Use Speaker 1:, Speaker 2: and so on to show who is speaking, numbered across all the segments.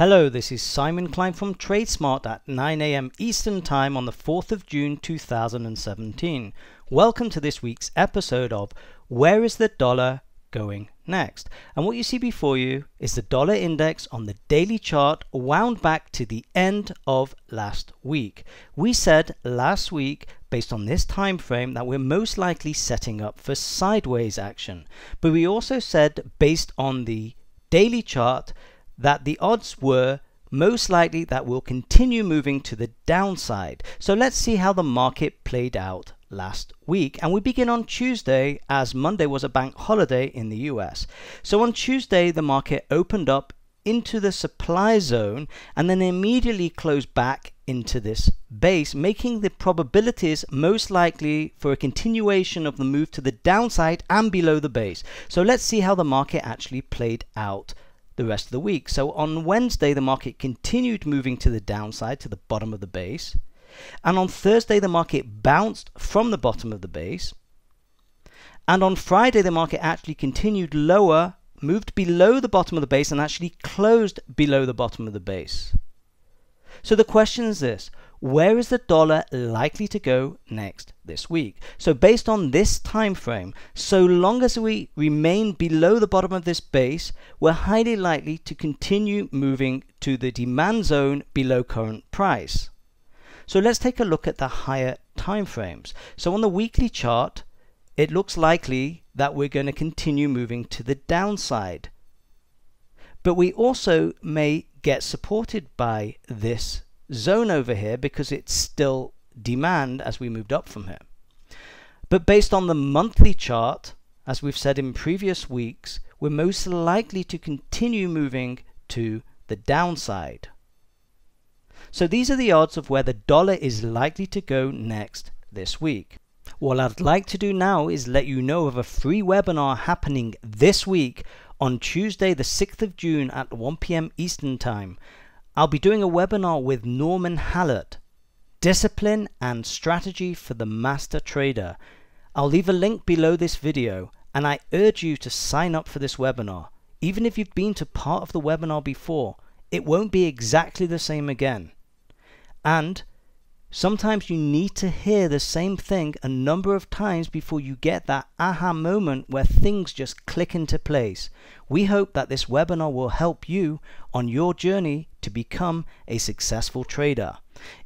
Speaker 1: Hello, this is Simon Klein from TradeSmart at 9 a.m. Eastern Time on the 4th of June 2017. Welcome to this week's episode of Where is the Dollar Going Next? And what you see before you is the dollar index on the daily chart wound back to the end of last week. We said last week, based on this time frame, that we're most likely setting up for sideways action. But we also said, based on the daily chart, that the odds were most likely that we'll continue moving to the downside. So let's see how the market played out last week. And we begin on Tuesday, as Monday was a bank holiday in the US. So on Tuesday, the market opened up into the supply zone and then immediately closed back into this base, making the probabilities most likely for a continuation of the move to the downside and below the base. So let's see how the market actually played out the rest of the week. So on Wednesday, the market continued moving to the downside, to the bottom of the base. And on Thursday, the market bounced from the bottom of the base. And on Friday, the market actually continued lower, moved below the bottom of the base, and actually closed below the bottom of the base. So the question is this: where is the dollar likely to go next this week? So based on this time frame, so long as we remain below the bottom of this base, we're highly likely to continue moving to the demand zone below current price. So let's take a look at the higher time frames. So on the weekly chart, it looks likely that we're going to continue moving to the downside. But we also may get supported by this zone over here because it's still demand as we moved up from here. But based on the monthly chart, as we've said in previous weeks, we're most likely to continue moving to the downside. So these are the odds of where the dollar is likely to go next this week. What I'd like to do now is let you know of a free webinar happening this week on Tuesday the 6th of June at 1 p.m. Eastern Time. I'll be doing a webinar with Norman Hallett, Discipline and Strategy for the Master Trader. I'll leave a link below this video, and I urge you to sign up for this webinar. Even if you've been to part of the webinar before, it won't be exactly the same again. And sometimes you need to hear the same thing a number of times before you get that aha moment where things just click into place. We hope that this webinar will help you on your journey to become a successful trader.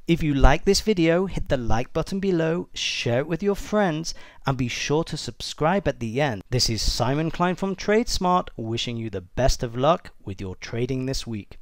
Speaker 1: If you like this video, hit the like button below, share it with your friends, and be sure to subscribe at the end. This is Simon Klein from TradeSmart, wishing you the best of luck with your trading this week.